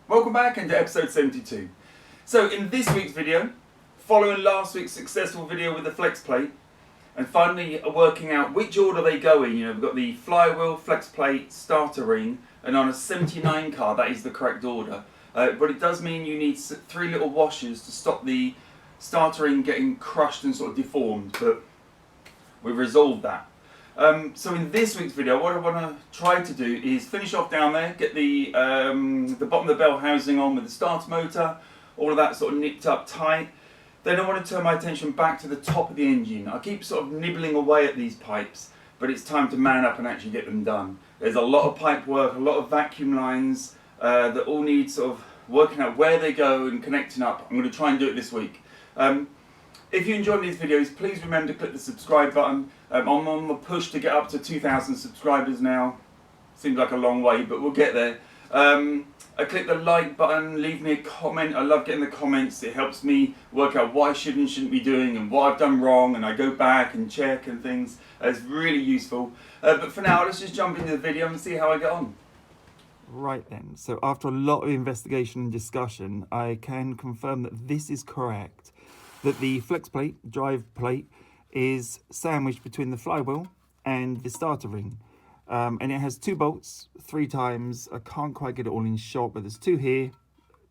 Welcome back into episode 72. So in this week's video, following last week's successful video with the flex plate, and finally working out which order they go in. You know, we've got the flywheel, flex plate, starter ring, and on a 79 car that is the correct order. But it does mean you need 3 little washers to stop the starter ring getting crushed and sort of deformed, but we've resolved that. So in this week's video, what I want to try to do is finish off down there, get the bottom of the bell housing on with the starter motor, all of that sort of nipped up tight. Then I want to turn my attention back to the top of the engine. I keep sort of nibbling away at these pipes, but it's time to man up and actually get them done. There's a lot of pipe work, a lot of vacuum lines that all need sort of working out where they go and connecting up. I'm going to try and do it this week. If you enjoy these videos, please remember to click the subscribe button. I'm on the push to get up to 2,000 subscribers now. Seems like a long way, but we'll get there. Click the like button, leave me a comment. I love getting the comments. It helps me work out what I should and shouldn't be doing and what I've done wrong, and I go back and check and things. It's really useful. But for now, let's just jump into the video and see how I get on. Right then, so after a lot of investigation and discussion, I can confirm that this is correct. That the flex plate, drive plate, is sandwiched between the flywheel and the starter ring. And it has 2 bolts, 3 times. I can't quite get it all in shot, but there's 2 here,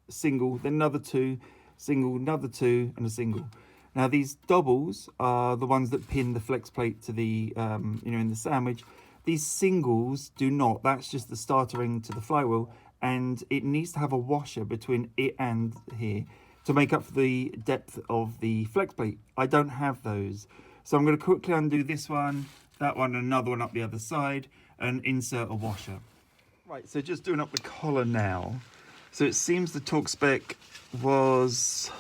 single, then another 2, single, another 2, and a single. Now these doubles are the ones that pin the flex plate to the, in the sandwich. These singles do not. That's just the starter ring to the flywheel, and it needs to have a washer between it and here to make up for the depth of the flex plate. I don't have those. So I'm going to quickly undo this one, that one, and another one up the other side, and insert a washer. Right, so just doing up the collar now. So it seems the torque spec was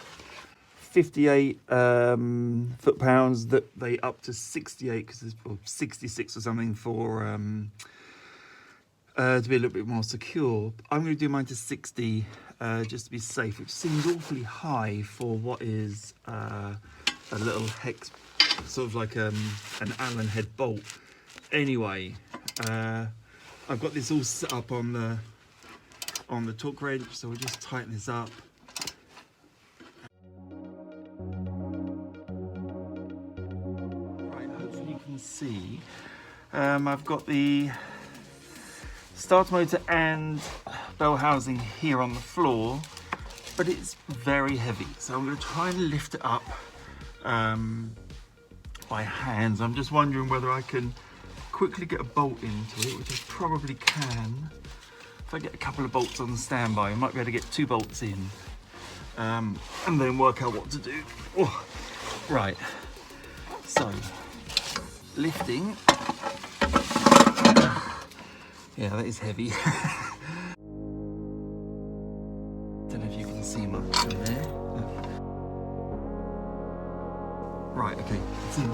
58 foot-pounds, that they up to 68, because it's 66 or something for to be a little bit more secure. I'm going to do mine to 60 just to be safe, which seems awfully high for what is a little hex, sort of like an Allen head bolt. Anyway, I've got this all set up on the torque wrench, so we'll just tighten this up. Right, hopefully you can see. I've got the starter motor and bell housing here on the floor, but it's very heavy, so I'm going to try and lift it up by hands. I'm just wondering whether I can quickly get a bolt into it, which I probably can. If I get a couple of bolts on standby, I might be able to get 2 bolts in and then work out what to do. Oh, right, so lifting. Yeah, that is heavy. Don't know if you can see much from there. Right, okay, it's in.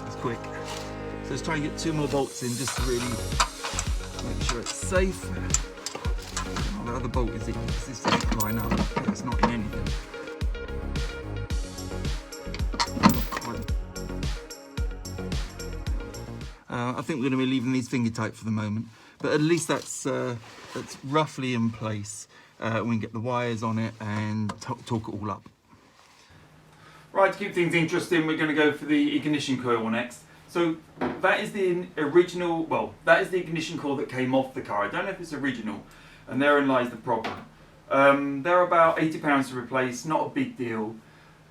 That's quick. So let's try and get 2 more bolts in just to really make sure it's safe. Oh, the other bolt is in, because this doesn't line up. It's not in anything. Not quite. I think we're going to be leaving these finger tight for the moment, but at least that's roughly in place. We can get the wires on it and torque it all up. Right, to keep things interesting, we're going to go for the ignition coil next. So that is the original, well, that is the ignition coil that came off the car. I don't know if it's original, and therein lies the problem. They're about £80 to replace, not a big deal,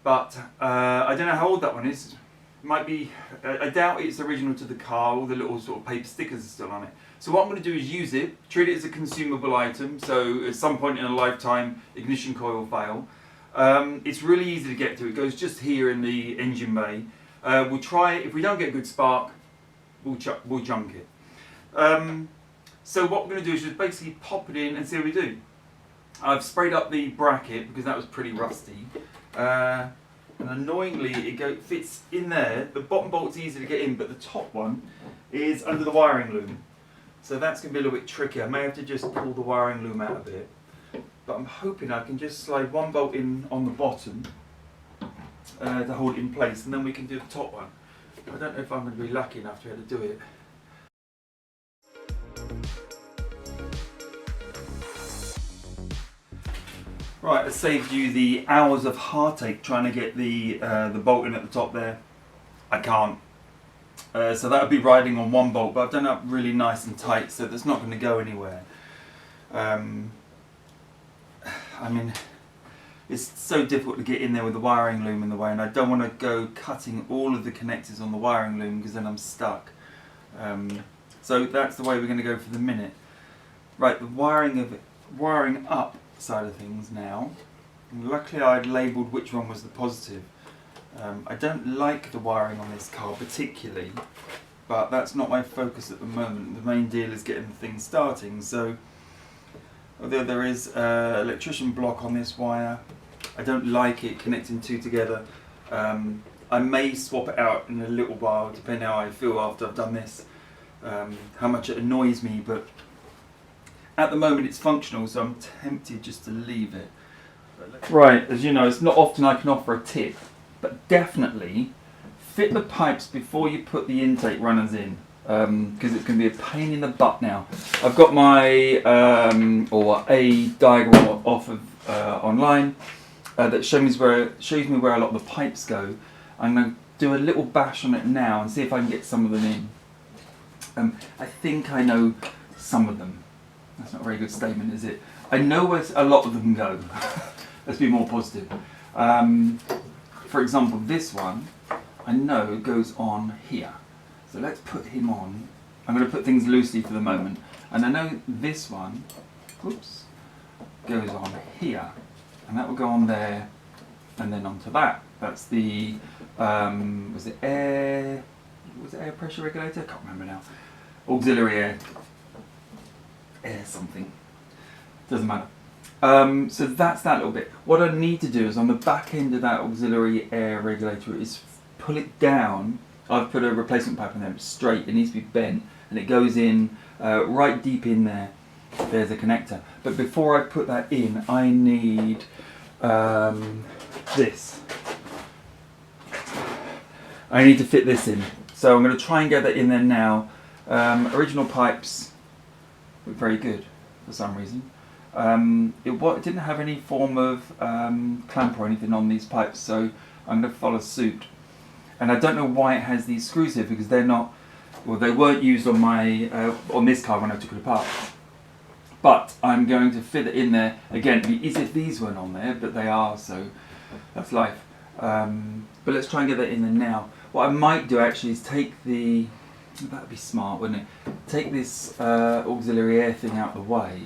but I don't know how old that one is. Might be, I doubt it's original to the car. All the little sort of paper stickers are still on it. So what I'm going to do is use it, treat it as a consumable item, so at some point in a lifetime ignition coil will fail. It's really easy to get to. It goes just here in the engine bay. We'll try it. If we don't get a good spark, we'll junk it. So what we're going to do is just basically pop it in and see what we do. I've sprayed up the bracket because that was pretty rusty. And annoyingly, it fits in there. The bottom bolt's easy to get in, but the top one is under the wiring loom. So that's going to be a little bit tricky. I may have to just pull the wiring loom out a bit. But I'm hoping I can just slide 1 bolt in on the bottom to hold it in place, and then we can do the top one. I don't know if I'm going to be lucky enough to be able to do it. Right, it saved you the hours of heartache trying to get the bolt in at the top there. I can't. So that would be riding on one bolt, but I've done it up really nice and tight, so that's not going to go anywhere. I mean, it's so difficult to get in there with the wiring loom in the way, and I don't want to go cutting all of the connectors on the wiring loom because then I'm stuck. So that's the way we're going to go for the minute. Right, the wiring up side of things now. And luckily I'd labelled which one was the positive. I don't like the wiring on this car particularly, but that's not my focus at the moment. The main deal is getting the thing starting. So although there is an electrician block on this wire, I don't like it connecting two together. I may swap it out in a little while depending how I feel after I've done this, how much it annoys me, but at the moment it's functional, so I'm tempted just to leave it. Right, as you know, it's not often I can offer a tip, but definitely fit the pipes before you put the intake runners in, because it's going to be a pain in the butt now. I've got my or a diagram off of online that shows me where a lot of the pipes go. I'm going to do a little bash on it now and see if I can get some of them in. I think I know some of them. That's not a very good statement, is it? I know where a lot of them go. Let's be more positive. For example, this one, I know goes on here. So let's put him on. I'm going to put things loosely for the moment. And I know this one, oops, goes on here. And that will go on there and then onto that. That's the, was it air pressure regulator? I can't remember now. Auxiliary air something. Doesn't matter. So that's that little bit. What I need to do is on the back end of that auxiliary air regulator is pull it down. I've put a replacement pipe in there, it's straight, it needs to be bent, and it goes in right deep in there. There's a connector. But before I put that in, I need this. I need to fit this in. So I'm going to try and get that in there now. Original pipes were very good for some reason. It didn't have any form of clamp or anything on these pipes, so I'm going to follow suit. And I don't know why it has these screws here, because they're not, well, they weren't used on my on this car when I took it apart. But I'm going to fit it in there. Again, it'd be easy if these weren't on there, but they are, so that's life. But let's try and get that in there now. What I might do actually is take the, that'd be smart, wouldn't it? Take this auxiliary air thing out of the way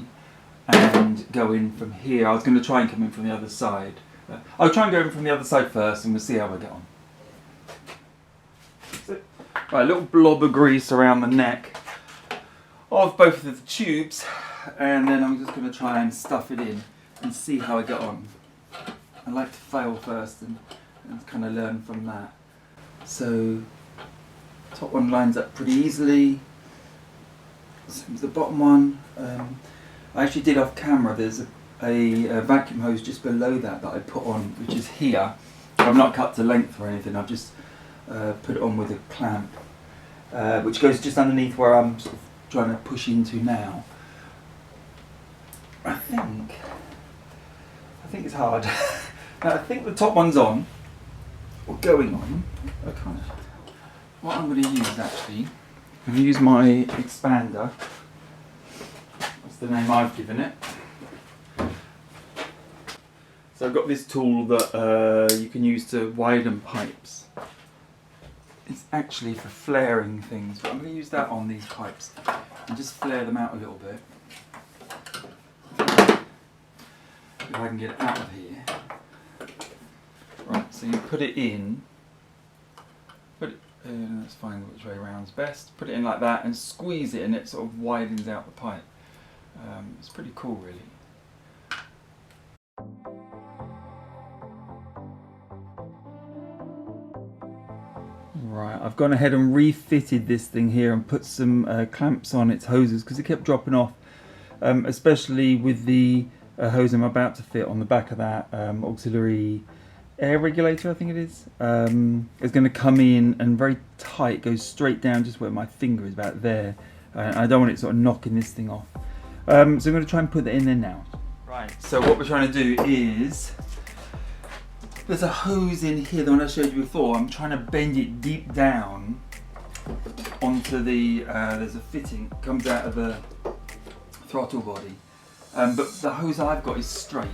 and go in from here. I was going to try and come in from the other side. I'll try and go in from the other side first and we'll see how I get on. Right, a little blob of grease around the neck of both of the tubes, and then I'm just going to try and stuff it in and see how I get on. I like to fail first and kind of learn from that. So, top one lines up pretty easily. Same as the bottom one. I actually did off camera, there's a vacuum hose just below that I put on, which is here. I've not cut to length or anything, I've just put it on with a clamp, which goes just underneath where I'm sort of trying to push into now. I think it's hard. Now I think the top one's on, or going on. What I'm going to use actually, I'm going to use my expander. That's the name I've given it. So I've got this tool that you can use to widen pipes. It's actually for flaring things, but I'm going to use that on these pipes and just flare them out a little bit. If I can get it out of here. Right, so you put it in, let's find which way around is best. Put it in like that and squeeze it and it sort of widens out the pipe. It's pretty cool really. Right, I've gone ahead and refitted this thing here and put some clamps on its hoses because it kept dropping off, especially with the hose I'm about to fit on the back of that auxiliary air regulator, I think it is. It's going to come in and very tight, goes straight down just where my finger is, about there. I don't want it sort of knocking this thing off. So I'm going to try and put that in there now. Right, Right, so what we're trying to do is, there's a hose in here, the one I showed you before. I'm trying to bend it deep down onto the, there's a fitting, comes out of the throttle body. But the hose I've got is straight.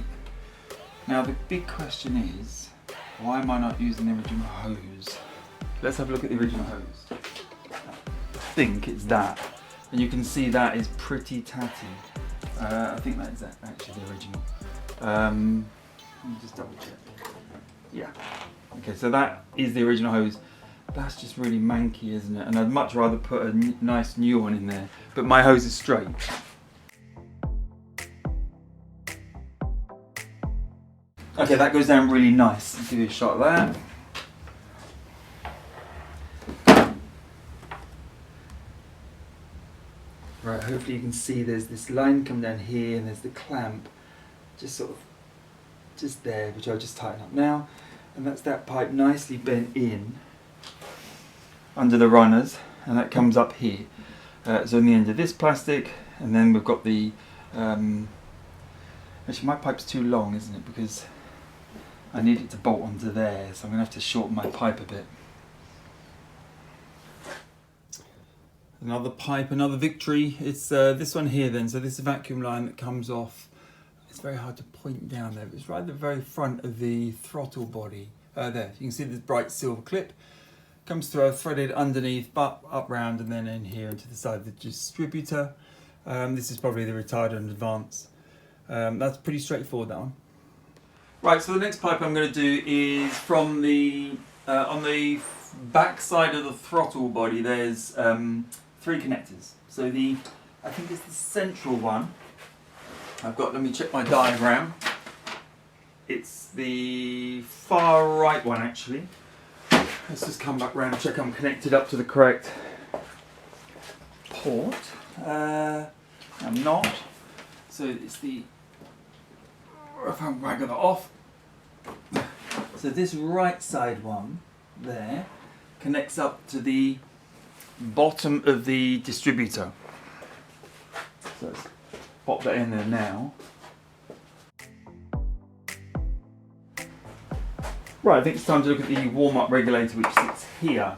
Now the big question is, why am I not using the original hose? Let's have a look at the original hose. I think it's that. And you can see that is pretty tatty. I think that is actually the original. Let me just double check. Yeah. Okay, so that is the original hose. That's just really manky, isn't it? And I'd much rather put a nice new one in there. But my hose is straight. Okay, that goes down really nice. I'll give you a shot of that. Right, hopefully you can see there's this line come down here and there's the clamp just sort of just there, which I'll just tighten up now. And that's that pipe nicely bent in under the runners, and that comes up here. So on the end of this plastic, and then we've got the actually my pipe's too long, isn't it, because I need it to bolt onto there, so I'm going to have to shorten my pipe a bit. Another pipe, another victory. It's this one here then, so this is a vacuum line that comes off. It's very hard to point down there, but it's right at the very front of the throttle body. There, you can see this bright silver clip. Comes through, threaded underneath, but up round and then in here into the side of the distributor. This is probably the retardant advance. That's pretty straightforward, that one. Right, so the next pipe I'm going to do is from the, on the back side of the throttle body, there's 3 connectors. So I think it's the central one. Let me check my diagram. It's the far right one actually. Let's just come back round and check I'm connected up to the correct port. I'm not. So it's the, if I waggle that off. So this right side one there connects up to the bottom of the distributor. So let's pop that in there now. Right, I think it's time to look at the warm-up regulator which sits here.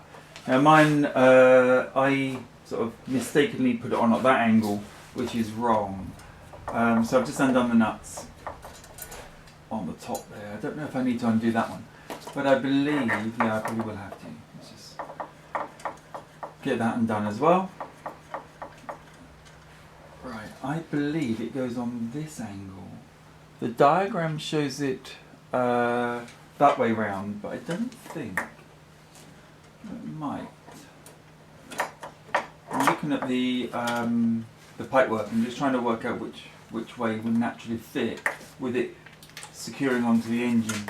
Now mine, I sort of mistakenly put it on at that angle, which is wrong. So I've just undone the nuts on the top there. I don't know if I need to undo that one, but I believe, yeah, I probably will have to. Let's just get that undone as well. Right, I believe it goes on this angle. The diagram shows it that way round, but I don't think it might. I'm looking at the pipework. I'm just trying to work out which way would naturally fit with it securing onto the engine.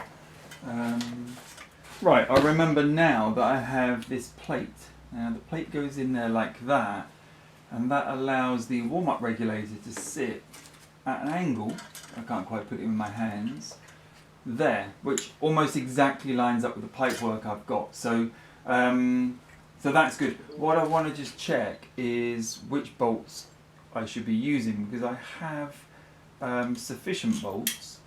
Right, I remember now that I have this plate. Now the plate goes in there like that, and that allows the warm-up regulator to sit at an angle. I can't quite put it in my hands. There, which almost exactly lines up with the pipework I've got. So, so that's good. What I want to just check is which bolts I should be using, because I have sufficient bolts,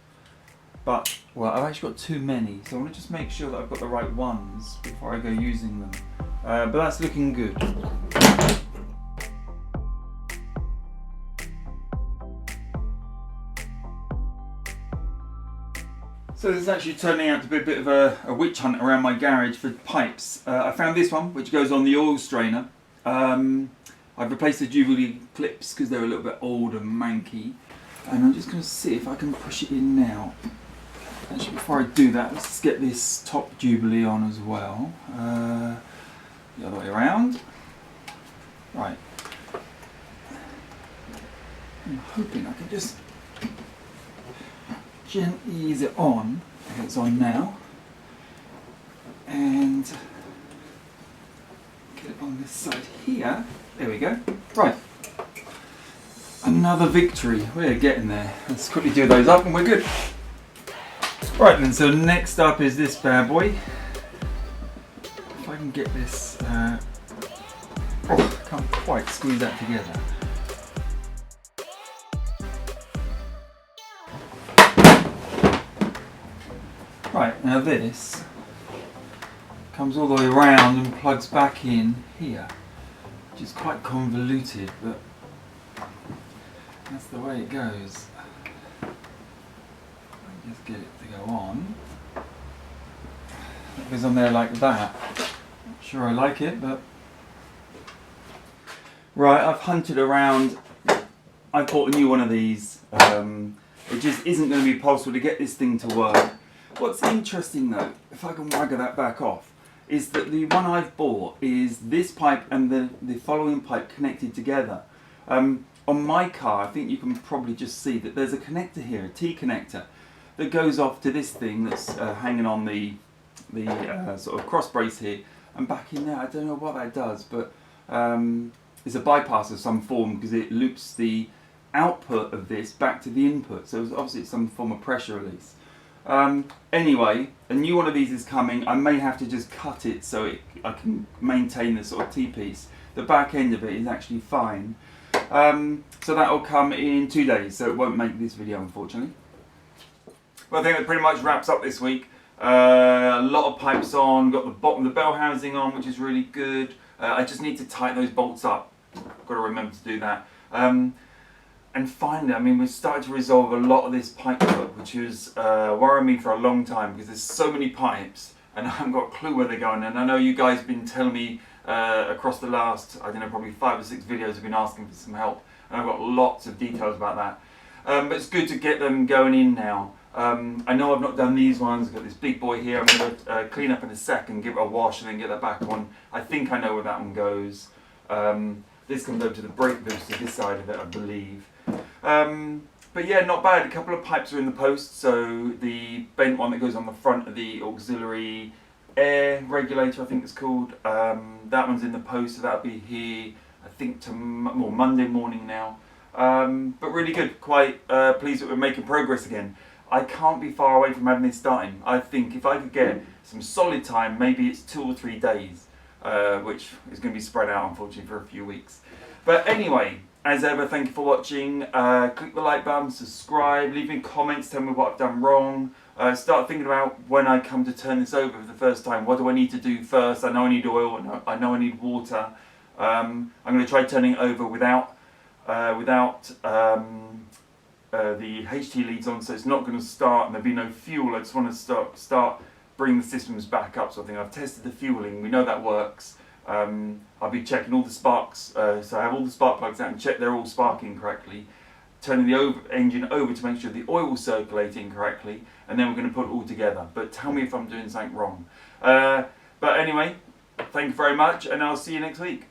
but well, I've actually got too many. So I want to just make sure that I've got the right ones before I go using them. But that's looking good. So this is actually turning out to be a bit of a witch hunt around my garage for pipes. I found this one, which goes on the oil strainer. I've replaced the Jubilee clips because they're a little bit old and manky. And I'm just going to see if I can push it in now. Actually, before I do that, let's just get this top Jubilee on as well. The other way around. Right. I'm hoping I can just gently ease it on. Okay, it's on now, and get it on this side here. There we go. Right, another victory. We're getting there. Let's quickly do those up and we're good. Right then, so next up is this bad boy. If I can get this, oh, I can't quite squeeze that together. Right, now this comes all the way around and plugs back in here, which is quite convoluted, but that's the way it goes. Just get it to go on. It goes on there like that. Not sure I like it, but... Right, I've hunted around. I bought a new one of these. It just isn't going to be possible to get this thing to work. What's interesting though, if I can waggle that back off, is that the one I've bought is this pipe and the following pipe connected together. On my car, I think you can probably just see that there's a connector here, a T connector, that goes off to this thing that's hanging on the sort of cross brace here, and back in there. I don't know what that does, but it's a bypass of some form because it loops the output of this back to the input. So obviously it's some form of pressure release. Anyway, a new one of these is coming. I may have to just cut it so I can maintain the sort of T-piece. The back end of it is actually fine. So that will come in 2 days, so it won't make this video unfortunately. Well, I think that pretty much wraps up this week. A lot of pipes on, got the bottom of the bell housing on, which is really good. I just need to tighten those bolts up. Got to remember to do that. And finally, I mean, we've started to resolve a lot of this pipe work, which was worrying me for a long time because there's so many pipes and I haven't got a clue where they're going. And I know you guys have been telling me across the last, I don't know, probably 5 or 6 videos have been asking for some help. And I've got lots of details about that. But it's good to get them going in now. I know I've not done these ones. I've got this big boy here. I'm going to clean up in a second, give it a wash and then get that back on. I think I know where that one goes. This comes over to the brake booster, this side of it, I believe. But yeah, not bad. A couple of pipes are in the post. So the bent one that goes on the front of the auxiliary air regulator, I think it's called, that one's in the post, so that'll be here, I think, Monday morning now. But really good. Quite pleased that we're making progress again. I can't be far away from having this starting. I think if I could get some solid time, maybe it's 2 or 3 days, which is going to be spread out unfortunately for a few weeks. But anyway, as ever, thank you for watching. Click the like button, subscribe, leave me comments, tell me what I've done wrong. Start thinking about when I come to turn this over for the first time. What do I need to do first? I know I need oil, I know I need water. I'm going to try turning it over without the HT leads on, so it's not going to start and there'll be no fuel. I just want to start bringing the systems back up. So I think I've tested the fueling, we know that works. I'll be checking all the sparks, so I have all the spark plugs out and check they're all sparking correctly. Turning the engine over to make sure the oil is circulating correctly, and then we're going to put it all together. But tell me if I'm doing something wrong. But anyway, thank you very much, and I'll see you next week.